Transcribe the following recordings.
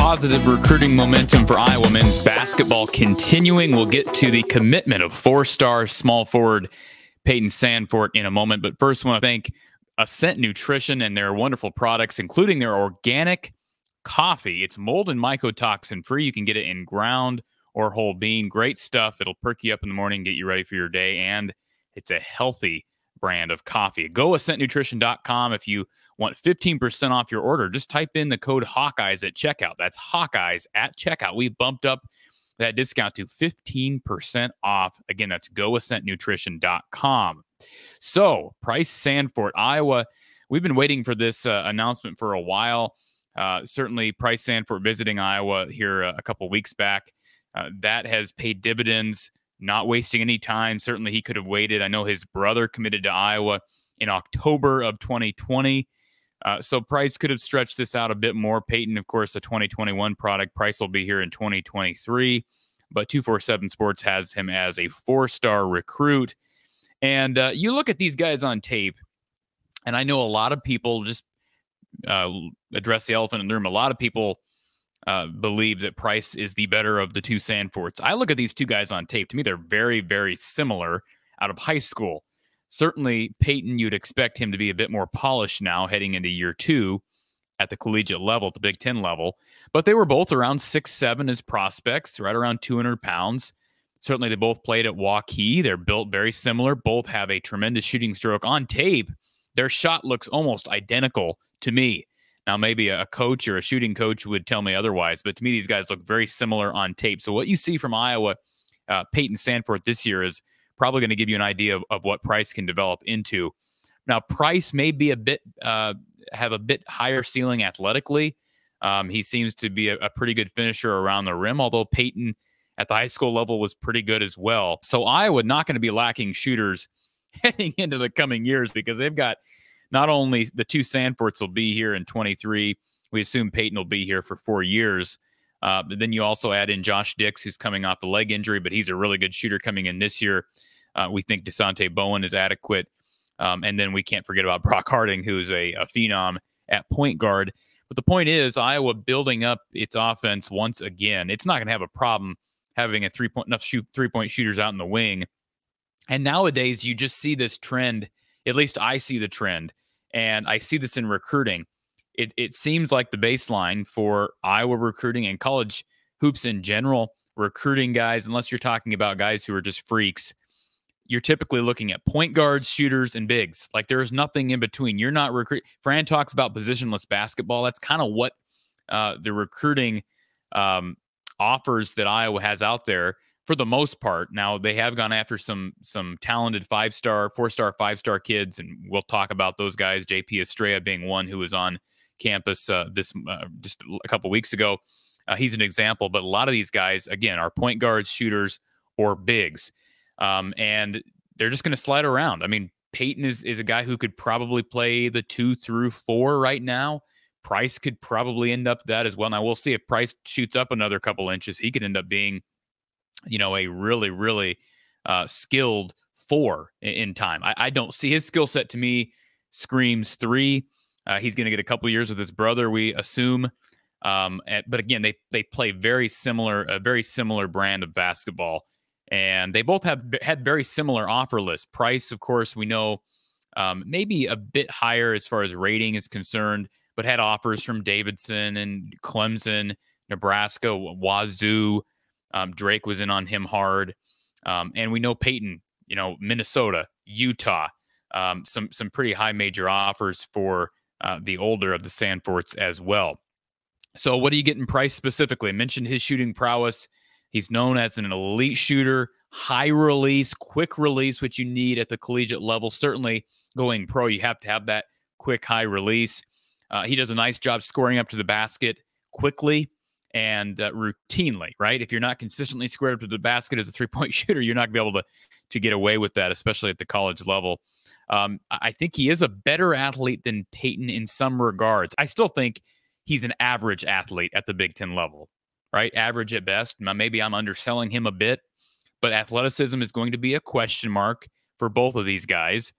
positive recruiting momentum for Iowa men's basketball continuing. We'll get to the commitment of four-star small forward Pryce Sandfort in a moment. But first, I want to thank Ascent Nutrition and their wonderful products, including their organic coffee. It's mold and mycotoxin free. You can get it in ground or whole bean. Great stuff. It'll perk you up in the morning, get you ready for your day, and it's a healthy brand of coffee. Go ascentnutrition.com if you want 15% off your order. Just type in the code Hawkeyes at checkout. That's Hawkeyes at checkout. We've bumped up that discount to 15% off. Again, that's goascentnutrition.com. So, Pryce Sandfort, Iowa. We've been waiting for this announcement for a while. Certainly, Pryce Sandfort visiting Iowa here a couple weeks back. That has paid dividends, not wasting any time. Certainly, he could have waited. I know his brother committed to Iowa in October of 2020. So Pryce could have stretched this out a bit more. Peyton, of course, a 2021 product. Pryce will be here in 2023. But 247 Sports has him as a four-star recruit. And you look at these guys on tape, and I know a lot of people just address the elephant in the room. A lot of people believe that Pryce is the better of the two Sandforts. I look at these two guys on tape. To me, they're very, very similar out of high school. Certainly, Peyton, you'd expect him to be a bit more polished now heading into year two at the collegiate level, at the Big Ten level. But they were both around 6'7" as prospects, right around 200 pounds. Certainly, they both played at Hawkeye. They're built very similar. Both have a tremendous shooting stroke. On tape, their shot looks almost identical to me. Now, maybe a coach or a shooting coach would tell me otherwise, but to me, these guys look very similar on tape. So what you see from Iowa, Peyton Sandfort this year is probably going to give you an idea of what Pryce can develop into. Now, Pryce may be a bit have a bit higher ceiling athletically. He seems to be a pretty good finisher around the rim, although Peyton at the high school level was pretty good as well. So Iowa not going to be lacking shooters heading into the coming years because they've got not only the two Sandforts will be here in 23. We assume Peyton will be here for 4 years. But then you also add in Josh Dix, who's coming off the leg injury, but he's a really good shooter coming in this year. We think DeSante Bowen is adequate. And then we can't forget about Brock Harding, who's a phenom at point guard. But the point is, Iowa building up its offense once again. It's not going to have a problem having enough three-point shooters out in the wing. And nowadays, you just see this trend. At least I see the trend. And I see this in recruiting. It seems like the baseline for Iowa recruiting and college hoops in general, recruiting guys, unless you're talking about guys who are just freaks, you're typically looking at point guards, shooters, and bigs. Like there is nothing in between. You're not recruiting. Fran talks about positionless basketball. That's kind of what the recruiting offers that Iowa has out there for the most part. Now, they have gone after some talented four-star, five-star kids, and we'll talk about those guys, JP Estrella being one who was on campus just a couple weeks ago. He's an example, but a lot of these guys, again, are point guards, shooters, or bigs. And they're just going to slide around. I mean, Peyton is a guy who could probably play the 2 through 4 right now. Pryce could probably end up that as well. Now, we'll see if Pryce shoots up another couple inches. He could end up being, a really, really skilled 4 in time. I don't see his skill set to me screams 3. He's going to get a couple years with his brother, we assume. But again, they play a very similar brand of basketball, and they both had very similar offer lists. Pryce, of course, we know maybe a bit higher as far as rating is concerned, but had offers from Davidson and Clemson, Nebraska, Wazoo. Drake was in on him hard, and we know Peyton, Minnesota, Utah, some pretty high major offers for the older of the Sandforts as well. So what do you get in Pryce specifically? I mentioned his shooting prowess. He's known as an elite shooter, high release, quick release, which you need at the collegiate level. Certainly going pro, you have to have that quick, high release. He does a nice job scoring up to the basket quickly and routinely, right? If you're not consistently squared up to the basket as a three-point shooter, you're not going to be able to get away with that, especially at the college level. I think he is a better athlete than Peyton in some regards. I still think he's an average athlete at the Big Ten level, right? Average at best. Maybe I'm underselling him a bit, but athleticism is going to be a question mark for both of these guys.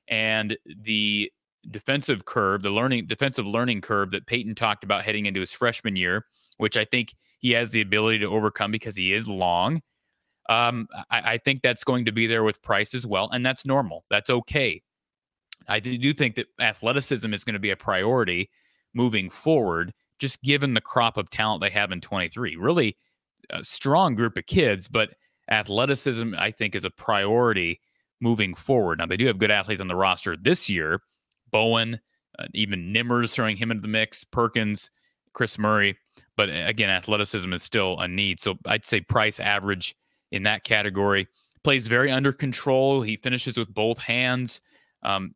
And the defensive learning curve that Peyton talked about heading into his freshman year which I think he has the ability to overcome because he is long. I think that's going to be there with Pryce as well, and that's normal. That's okay. I do think that athleticism is going to be a priority moving forward, just given the crop of talent they have in 23. Really a strong group of kids, but athleticism, I think, is a priority moving forward. Now, they do have good athletes on the roster this year. Bowen, even Nimmers throwing him into the mix, Perkins, Chris Murray. But again, athleticism is still a need. So I'd say Pryce average in that category. Plays very under control. He finishes with both hands.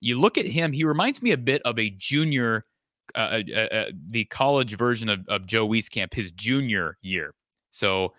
You look at him, he reminds me a bit of a junior, the college version of Joe Wieskamp, his junior year. So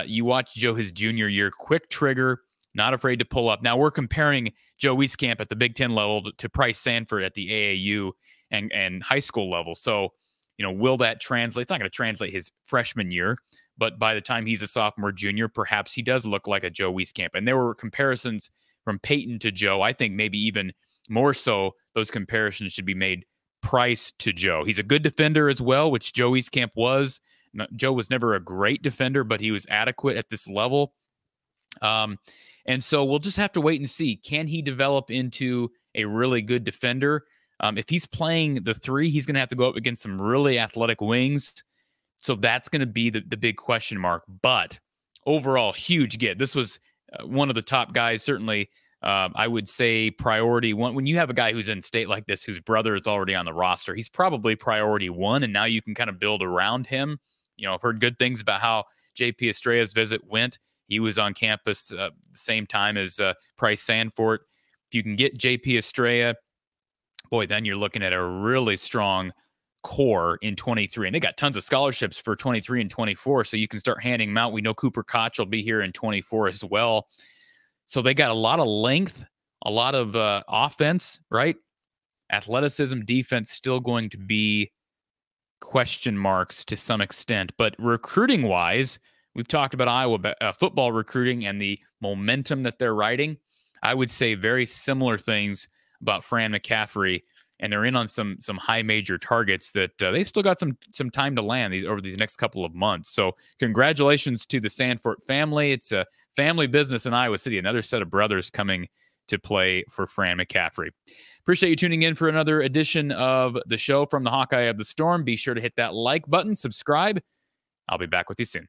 you watch Joe his junior year, quick trigger, not afraid to pull up. Now we're comparing Joe Wieskamp at the Big Ten level to Pryce Sandfort at the AAU and high school level. So, will that translate? It's not going to translate his freshman year, but by the time he's a sophomore, junior, perhaps he does look like a Joe Wieskamp. And there were comparisons from Peyton to Joe. I think maybe even more so, those comparisons should be made Pryce to Joe. He's a good defender as well, which Joe Wieskamp was. Joe was never a great defender, but he was adequate at this level. And so we'll just have to wait and see. Can he develop into a really good defender? If he's playing the 3, he's going to have to go up against some really athletic wings. So that's going to be the big question mark. But overall, huge get. This was one of the top guys, certainly. I would say priority 1. When you have a guy who's in state like this, whose brother is already on the roster, he's probably priority 1, and now you can kind of build around him. I've heard good things about how JP Estrella's visit went. He was on campus the same time as Pryce Sandfort. If you can get JP Estrella, boy, then you're looking at a really strong core in 23. And they got tons of scholarships for 23 and 24, so you can start handing them out. We know Cooper Koch will be here in 24 as well. So they got a lot of length, a lot of offense, right? Athleticism, defense still going to be question marks to some extent. But recruiting-wise, we've talked about Iowa football recruiting and the momentum that they're riding. I would say very similar things about Fran McCaffrey, and they're in on some high major targets that they've still got some time to land over these next couple of months. So congratulations to the Sandfort family. It's a family business in Iowa City, another set of brothers coming to play for Fran McCaffrey. Appreciate you tuning in for another edition of the show from the Hawkeye of the Storm. Be sure to hit that like button, subscribe. I'll be back with you soon.